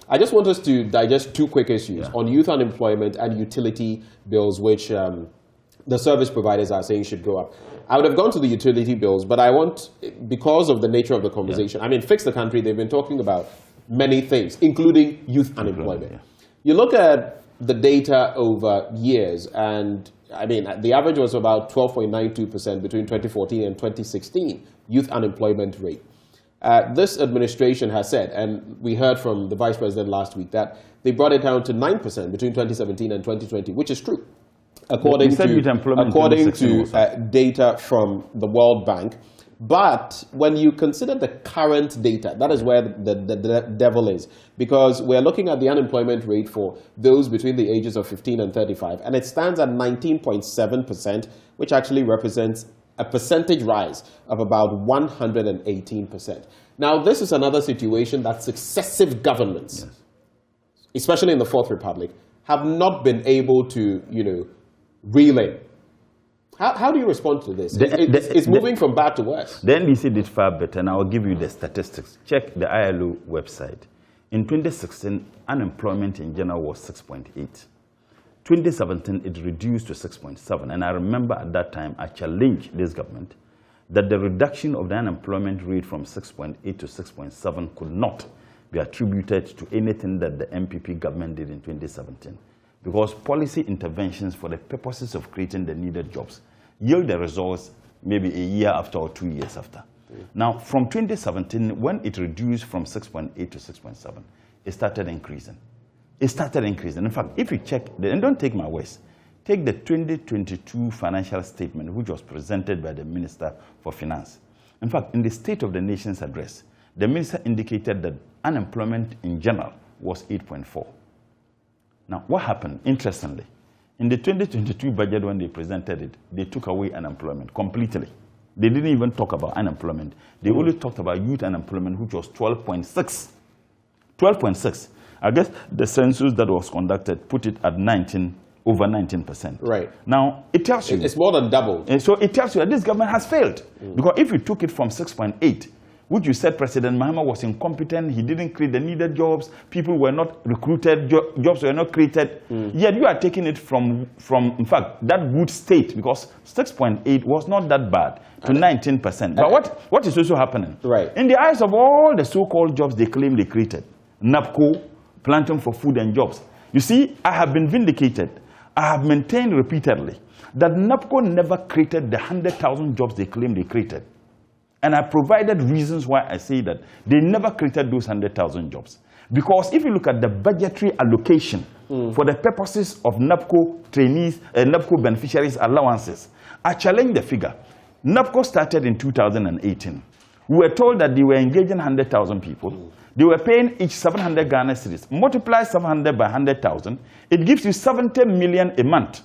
I just want us to digest two quick issues on youth unemployment and utility bills, which the service providers are saying should go up. I would have gone to the utility bills, but I want, because of the nature of the conversation, I mean, Fix the Country, they've been talking about many things, including youth unemployment. You look at the data over years, and I mean, the average was about 12.92% between 2014 and 2016, youth unemployment rate. This administration has said, and we heard from the Vice President last week, that they brought it down to 9% between 2017 and 2020, which is true. According to data from the World Bank. But when you consider the current data, that is where the devil is. Because we're looking at the unemployment rate for those between the ages of 15 and 35. And it stands at 19.7%, which actually represents a percentage rise of about 118%. Now, this is another situation that successive governments, especially in the Fourth Republic, have not been able to, relay. How do you respond to this? It's moving from bad to worse. The NDC did far better, and I'll give you the statistics. Check the ILO website. In 2016, unemployment in general was 6.8. 2017, it reduced to 6.7. And I remember at that time, I challenged this government that the reduction of the unemployment rate from 6.8 to 6.7 could not be attributed to anything that the MPP government did in 2017. Because policy interventions for the purposes of creating the needed jobs yield the results maybe a year after or 2 years after. Now, from 2017, when it reduced from 6.8 to 6.7, it started increasing. It started increasing. In fact, if you check, and don't take my words, take the 2022 financial statement, which was presented by the Minister for Finance. In fact, in the State of the Nation's address, the minister indicated that unemployment in general was 8.4. Now, what happened, interestingly, in the 2022 budget when they presented it, they took away unemployment completely. They didn't even talk about unemployment. They only talked about youth unemployment, which was 12.6. 12.6. I guess the census that was conducted put it at over 19%. Right. Now, it tells you. It's more than double. And so it tells you that this government has failed. Because if you took it from 6.8, which you said President Mahama was incompetent, he didn't create the needed jobs, people were not recruited, jobs were not created, yet you are taking it from, in fact, that good state, because 6.8 was not that bad, to 19%. But what is also happening? Right. In the eyes of all the so-called jobs they claim they created, NAPCO, Planting for Food and Jobs, you see, I have been vindicated. I have maintained repeatedly that NAPCO never created the 100,000 jobs they claim they created. And I provided reasons why I say that they never created those 100,000 jobs. Because if you look at the budgetary allocation for the purposes of NAPCO trainees, NAPCO beneficiaries' allowances, I challenge the figure. NAPCO started in 2018. We were told that they were engaging 100,000 people. They were paying each 700 Ghana cedis. Multiply 700 by 100,000, it gives you 70 million a month.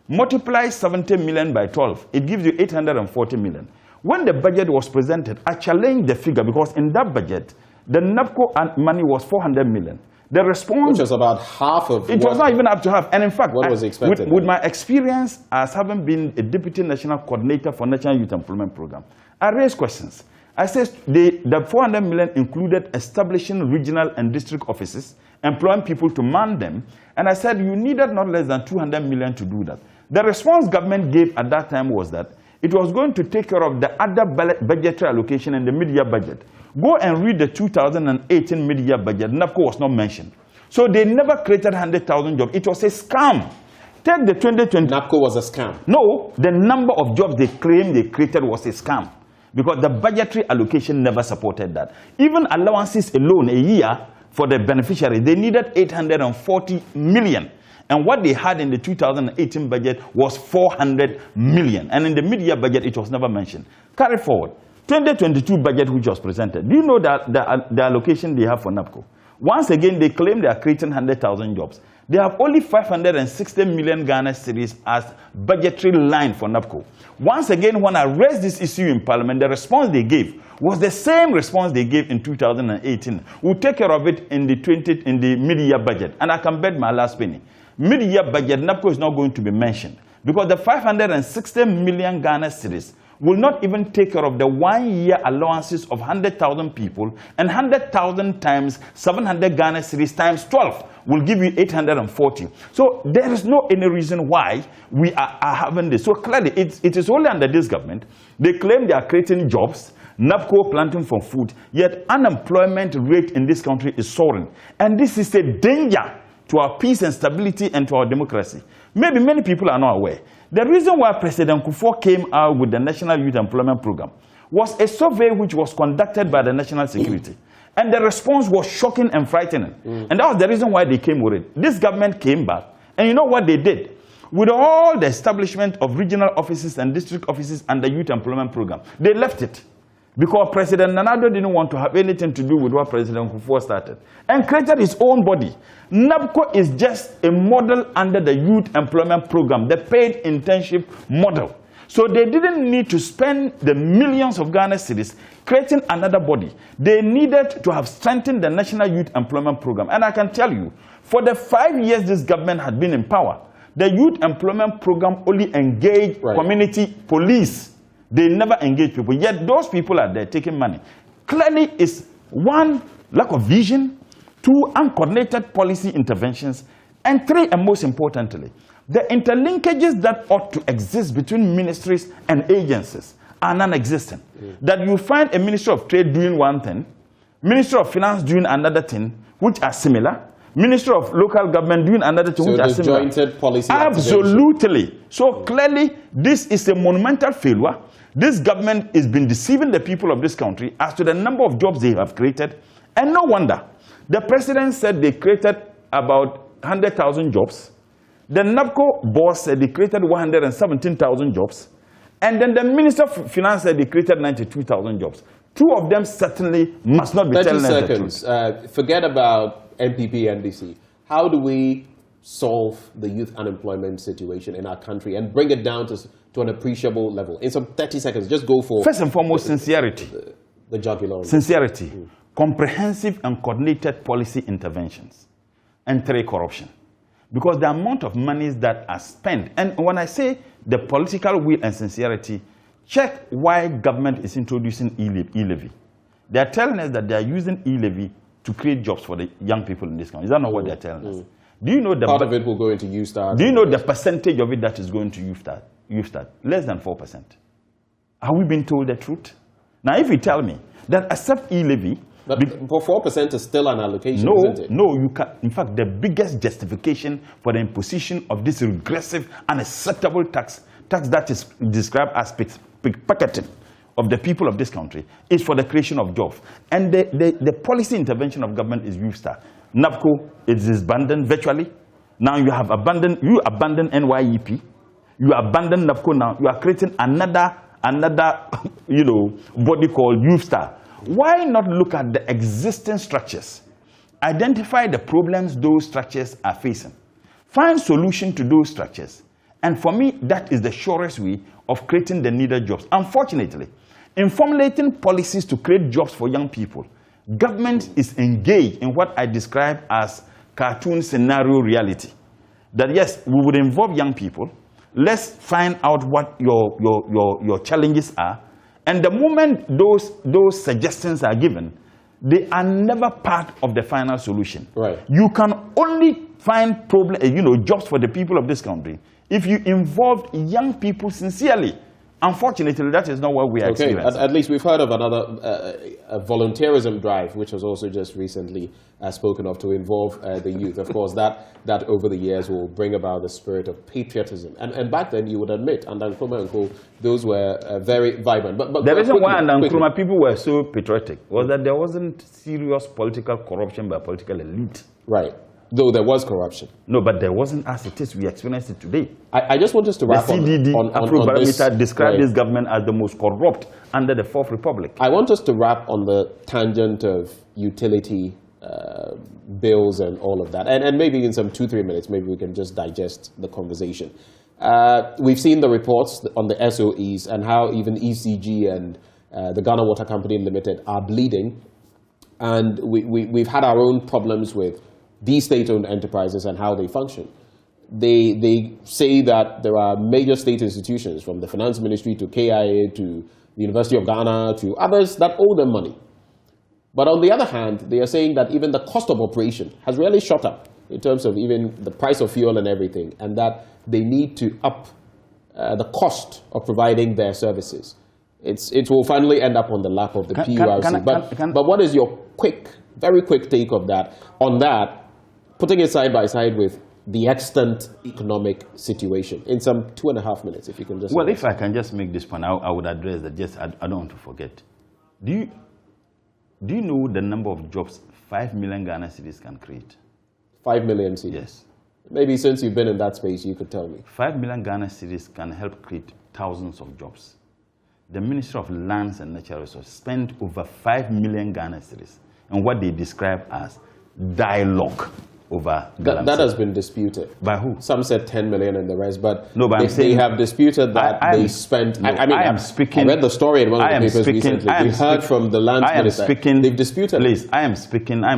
Multiply 70 million by 12, it gives you 840 million. When the budget was presented, I challenged the figure because in that budget, the NAPCO money was 400 million. The response... Which was about half of it was not even up to half. And in fact, what was expected with my experience as having been a Deputy National Coordinator for National Youth Employment Program, I raised questions. I said the 400 million included establishing regional and district offices, employing people to man them, and I said you needed not less than 200 million to do that. The response government gave at that time was that it was going to take care of the other budgetary allocation in the mid-year budget. Go and read the 2018 mid-year budget. NAPCO was not mentioned. So they never created 100,000 jobs. It was a scam. Take the 2020. NAPCO was a scam. No, the number of jobs they claimed they created was a scam. Because the budgetary allocation never supported that. Even allowances alone a year for the beneficiaries, they needed 840 million. And what they had in the 2018 budget was 400 million. And in the mid-year budget, it was never mentioned. Carry forward. 2022 budget which was presented. Do you know that the allocation they have for NAPCO? Once again, they claim they are creating 100,000 jobs. They have only 560 million Ghana cedis as budgetary line for NAPCO. Once again, when I raised this issue in Parliament, the response they gave was the same response they gave in 2018. We'll take care of it in the mid-year budget. And I can bet my last penny. Mid-year budget, NAPCO is not going to be mentioned because the 560 million Ghana cedis will not even take care of the 1 year allowances of 100,000 people, and 100,000 times 700 Ghana cedis times 12 will give you 840. So there is no any reason why we are having this. So clearly, it is only under this government. They claim they are creating jobs, NABCO planting for food, yet unemployment rate in this country is soaring. And this is a danger to our peace and stability and to our democracy. Maybe many people are not aware. The reason why President Kufuor came out with the National Youth Employment Program was a survey which was conducted by the National Security. And the response was shocking and frightening. And that was the reason why they came with it. This government came back, and you know what they did? With all the establishment of regional offices and district offices and the Youth Employment Program, they left it. Because President Nana Addo didn't want to have anything to do with what President Kufuor started, and created his own body. NABCO is just a model under the Youth Employment Program, the paid internship model. So they didn't need to spend the millions of Ghana cedis creating another body. They needed to have strengthened the National Youth Employment Program. And I can tell you, for the 5 years this government had been in power, the Youth Employment Program only engaged community police. They never engage people, yet those people are there taking money. Clearly, it's one, lack of vision, two, uncoordinated policy interventions, and three, and most importantly, the interlinkages that ought to exist between ministries and agencies are non-existent. That you find a Ministry of Trade doing one thing, Ministry of Finance doing another thing, which are similar, Ministry of Local Government doing another thing, which are similar. Jointed policy Absolutely. So clearly, this is a monumental failure. This government has been deceiving the people of this country as to the number of jobs they have created. And no wonder. The president said they created about 100,000 jobs. The NABCO boss said they created 117,000 jobs. And then the Minister of Finance said they created 92,000 jobs. Two of them certainly must not be telling us the truth. Forget about NPP, NDC. How do we solve the youth unemployment situation in our country and bring it down to an appreciable level? In some 30 seconds, just go for... First and foremost, sincerity. The jugular. Sincerity. Comprehensive and coordinated policy interventions. And three, corruption. Because the amount of monies that are spent, and when I say the political will and sincerity, check why government is introducing e-levy. They are telling us that they are using e-levy to create jobs for the young people in this country. Is that not what they are telling us? Do you know the part of it will go into YouStart? Do you know the percentage of it that is going to YouStart? Less than 4%. Are we being told the truth? Now, if you tell me that accept e-levy, but for 4% is still an allocation, isn't it? No, you can. In fact, the biggest justification for the imposition of this regressive, unacceptable tax that is described as pickpocketing of the people of this country is for the creation of jobs. And the policy intervention of government is YouStart. NABCO is abandoned virtually. Now you abandon NYEP. You abandon NABCO now. You are creating another body called YouStart. Why not look at the existing structures? Identify the problems those structures are facing. Find solution to those structures. And for me, that is the surest way of creating the needed jobs. Unfortunately, in formulating policies to create jobs for young people, government is engaged in what I describe as cartoon scenario reality. That yes, we would involve young people. Let's find out what your challenges are. And the moment those suggestions are given, they are never part of the final solution. Right. You can only find jobs for the people of this country if you involve young people sincerely. Unfortunately, that is not what we are experiencing. At least we've heard of another volunteerism drive, which was also just recently spoken of, to involve the youth. Of course, that over the years will bring about the spirit of patriotism. And back then, you would admit, under Nkrumah and co, those were very vibrant. But the reason why under Nkrumah people were so patriotic was that there wasn't serious political corruption by political elite. Right. Though there was corruption. No, but there wasn't as it is. We experience it today. I just want us to wrap the CDD Afrobarometer described this government as the most corrupt under the Fourth Republic. I want us to wrap on the tangent of utility bills and all of that. And maybe in some 2-3 minutes, maybe we can just digest the conversation. We've seen the reports on the SOEs and how even ECG and the Ghana Water Company Limited are bleeding. And we've had our own problems with these state-owned enterprises and how they function. they say that there are major state institutions, from the Finance Ministry to KIA to the University of Ghana to others, that owe them money. But on the other hand, they are saying that even the cost of operation has really shot up in terms of even the price of fuel and everything, and that they need to up the cost of providing their services. It will finally end up on the lap of the PURC. But what is your very quick take of that, on that, putting it side by side with the extant economic situation in some 2.5 minutes, if you can just... Well, if I can just make this point, I would address that. I don't want to forget. Do you know the number of jobs 5 million Ghana cedis can create? 5 million cedis? Yes. Maybe since you've been in that space, you could tell me. 5 million Ghana cedis can help create thousands of jobs. The Ministry of Lands and Natural Resources spent over 5 million Ghana cedis in what they describe as dialogue over Galamsey. That has been disputed. By who? Some said 10 million and the rest, but no, they have disputed that they spent... No, I read the story in one of the papers recently. We heard from the Lands Minister. They've disputed. Please, I'm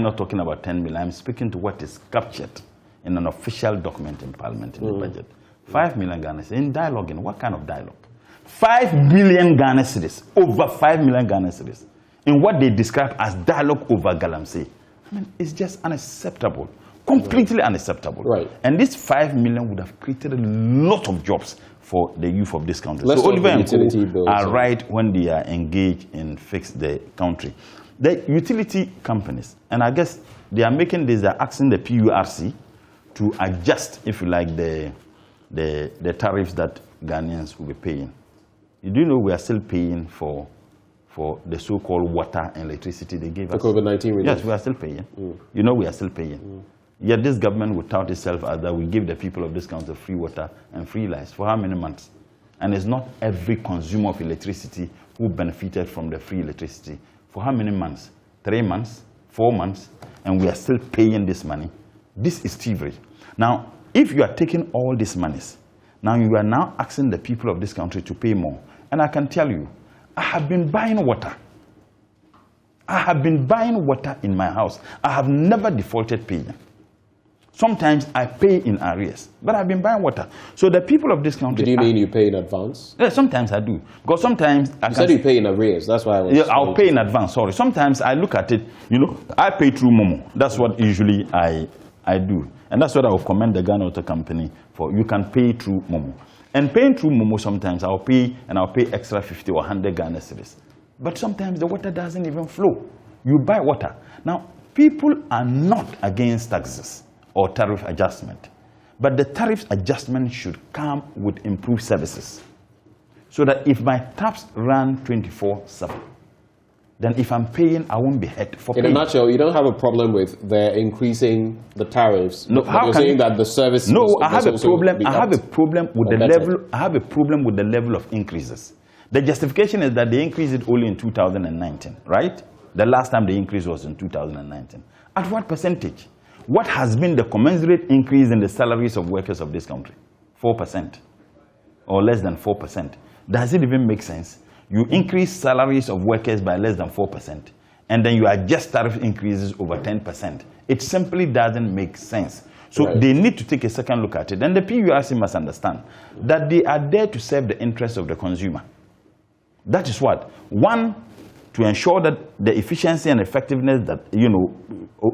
not talking about 10 million. I'm speaking to what is captured in an official document in Parliament, in the budget. 5 million Ghana cedis. In dialoguing, what kind of dialogue? 5 billion Ghana cedis, over 5 million Ghana cedis, in what they describe as dialogue over Galamsey. I mean, it's just unacceptable. Completely unacceptable. Right. And this 5 million would have created a lot of jobs for the youth of this country. So Oliver and Co are right when they are engaged in fix the country. The utility companies, and I guess they are making this, they're asking the PURC to adjust, if you like, the tariffs that Ghanaians will be paying. You do know we are still paying for the so-called water and electricity they gave us. The COVID-19 relief. Yes, we are still paying. You know we are still paying. Yet this government would tout itself as that we give the people of this country free water and free lights. For how many months? And it's not every consumer of electricity who benefited from the free electricity. For how many months? 3 months? 4 months? And we are still paying this money. This is thievery. Now, if you are taking all these monies, now you are now asking the people of this country to pay more. And I can tell you, I have been buying water. I have been buying water in my house. I have never defaulted paying. Sometimes I pay in arrears, but I've been buying water. So the people of this country... Did you mean you pay in advance? Yeah, sometimes I do. Because sometimes... You said you pay in arrears, that's why I was... Yeah, I'll pay in advance, sorry. Sometimes I look at it, I pay through Momo. That's what usually I do. And that's what I will commend the Ghana Water Company for. You can pay through Momo. And paying through Momo, sometimes I'll pay extra 50 or 100 Ghana cedis. But sometimes the water doesn't even flow. You buy water. Now, people are not against taxes or tariff adjustment. But the tariff adjustment should come with improved services. So that if my taps run 24/7, then if I'm paying, I won't be hit for paying. In a nutshell, you don't have a problem with their increasing the tariffs. No, how you're can saying that the service... No, I have a problem. I have a problem with the level. I have a problem with the level of increases. The justification is that they increased it only in 2019, right? The last time the increase was in 2019. At what percentage? What has been the commensurate increase in the salaries of workers of this country? 4% or less than 4%. Does it even make sense? You increase salaries of workers by less than 4%, and then you adjust tariff increases over 10%. It simply doesn't make sense. So They need to take a second look at it. And the PURC must understand that they are there to serve the interests of the consumer. That is what? One, to ensure that the efficiency and effectiveness that,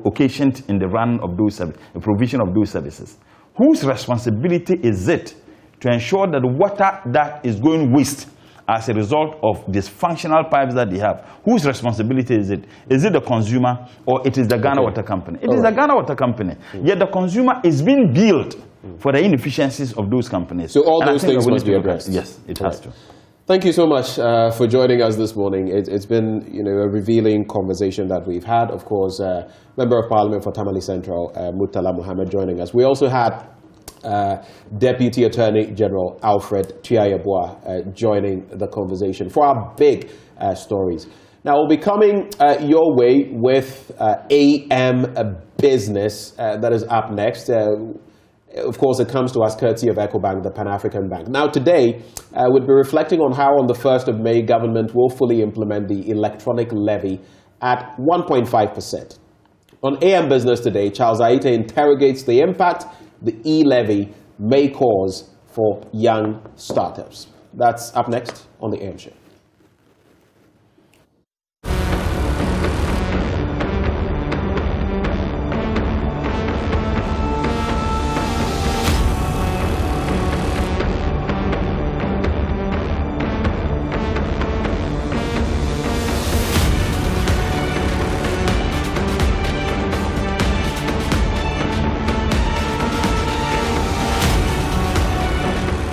occasioned in the run of those services, the provision of those services. Whose responsibility is it to ensure that the water that is going waste as a result of dysfunctional pipes that they have, whose responsibility is it? Is it the consumer or it is the Ghana Water Company? It is the Ghana Water Company. Yet the consumer is being billed for the inefficiencies of those companies. So all those things must be addressed. Yes, it has to. Thank you so much for joining us this morning. It's been, a revealing conversation that we've had. Of course, Member of Parliament for Tamale Central, Murtala Mohammed, joining us. We also had Deputy Attorney General Alfred Tuah-Yeboah joining the conversation for our big stories. Now, we'll be coming your way with AM Business that is up next. Of course, it comes to us courtesy of EcoBank, the Pan-African Bank. Now, today, we'll be reflecting on how on the 1st of May, government will fully implement the electronic levy at 1.5%. On AM Business today, Charles Aite interrogates the impact the e-levy may cause for young startups. That's up next on the AM Show.